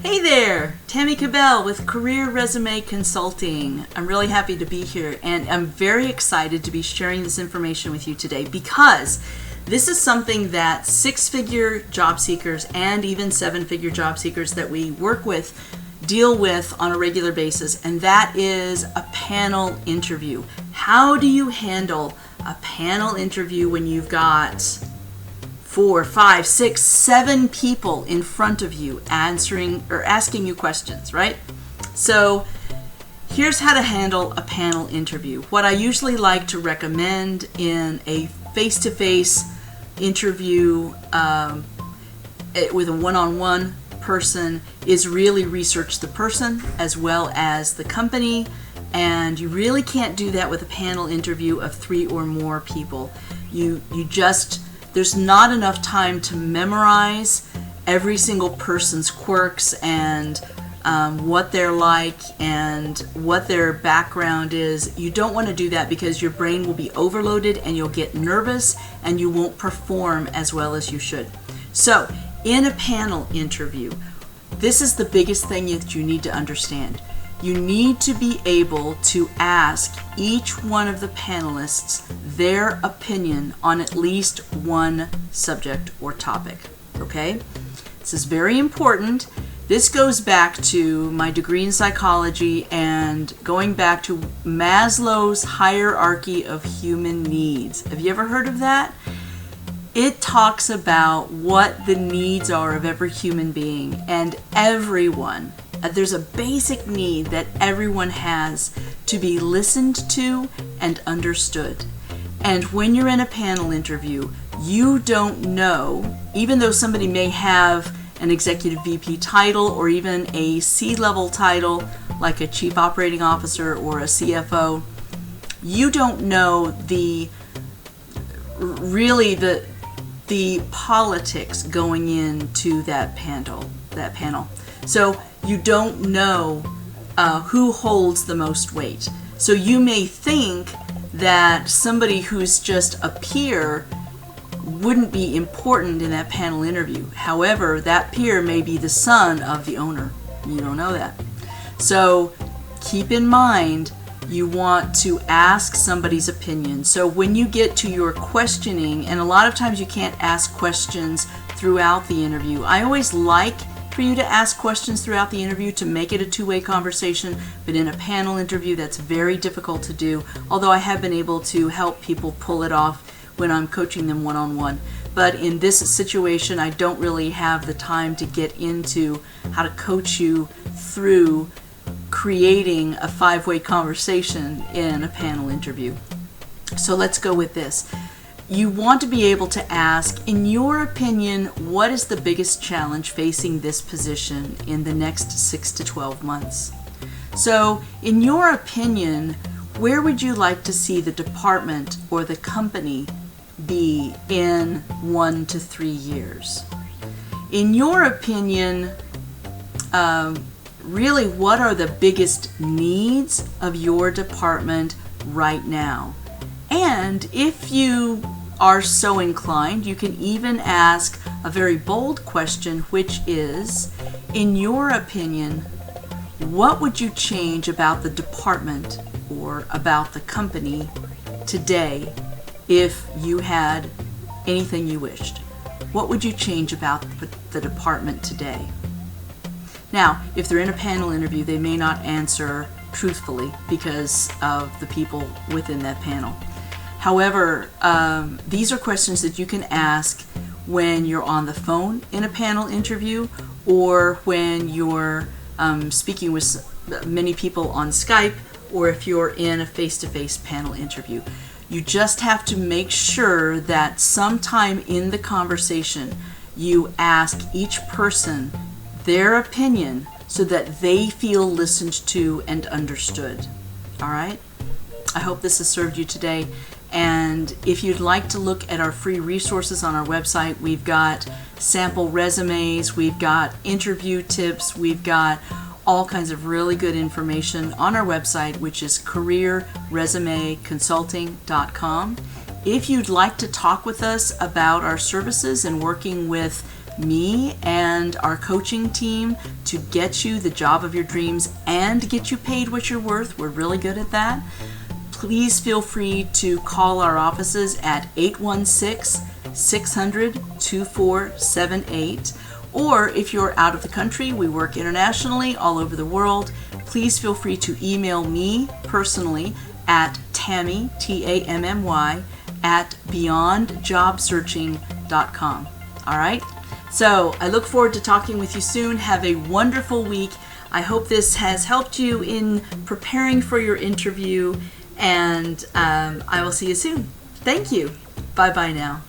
Hey there, Tammy Kabell with Career Resume Consulting. I'm really happy to be here, and I'm very excited to be sharing this information with you today because this is something that six-figure job seekers and even seven-figure job seekers that we work with deal with on a regular basis, and that is a panel interview. How do you handle a panel interview when you've got 4, 5, 6, 7 people in front of you answering or asking you questions, right? So here's how to handle a panel interview. What I usually like to recommend in a face-to-face interview with a one-on-one person is really research the person as well as the company, and you really can't do that with a panel interview of 3 or more people. There's not enough time to memorize every single person's quirks and what they're like and what their background is. You don't want to do that because your brain will be overloaded and you'll get nervous and you won't perform as well as you should. So, in a panel interview, this is the biggest thing that you need to understand. You need to be able to ask each one of the panelists their opinion on at least one subject or topic, okay? This is very important. This goes back to my degree in psychology and going back to Maslow's hierarchy of human needs. Have you ever heard of that? It talks about what the needs are of every human being, and everyone. There's a basic need that everyone has to be listened to and understood. And when you're in a panel interview, you don't know, even though somebody may have an executive VP title or even a C-level title like a chief operating officer or a CFO, you don't know the politics going into that panel. So you don't know who holds the most weight. So you may think that somebody who's just a peer wouldn't be important in that panel interview. However, that peer may be the son of the owner. You don't know that. So keep in mind, you want to ask somebody's opinion. So when you get to your questioning, and a lot of times you can't ask questions throughout the interview. I always like for you to ask questions throughout the interview to make it a two-way conversation, but in a panel interview that's very difficult to do, although I have been able to help people pull it off when I'm coaching them one-on-one. But in this situation, I don't really have the time to get into how to coach you through creating a 5-way conversation in a panel interview. So let's go with this. You want to be able to ask, in your opinion, what is the biggest challenge facing this position in the next 6 to 12 months? So, in your opinion, where would you like to see the department or the company be in 1 to 3 years? In your opinion, really, what are the biggest needs of your department right now? And if you are so inclined, you can even ask a very bold question, which is, in your opinion, what would you change about the department or about the company today if you had anything you wished? What would you change about the department today? Now, if they're in a panel interview, they may not answer truthfully because of the people within that panel. However, these are questions that you can ask when you're on the phone in a panel interview or when you're speaking with many people on Skype or if you're in a face-to-face panel interview. You just have to make sure that sometime in the conversation you ask each person their opinion so that they feel listened to and understood. All right? I hope this has served you today. And if you'd like to look at our free resources on our website, we've got sample resumes, we've got interview tips, we've got all kinds of really good information on our website, which is careerresumeconsulting.com. If you'd like to talk with us about our services and working with me and our coaching team to get you the job of your dreams and get you paid what you're worth. We're really good at that. Please feel free to call our offices at 816-600-2478. Or if you're out of the country, we work internationally all over the world. Please feel free to email me personally at Tammy, Tammy, at beyondjobsearching.com. All right? So I look forward to talking with you soon. Have a wonderful week. I hope this has helped you in preparing for your interview, and I will see you soon. Thank you. Bye-bye now.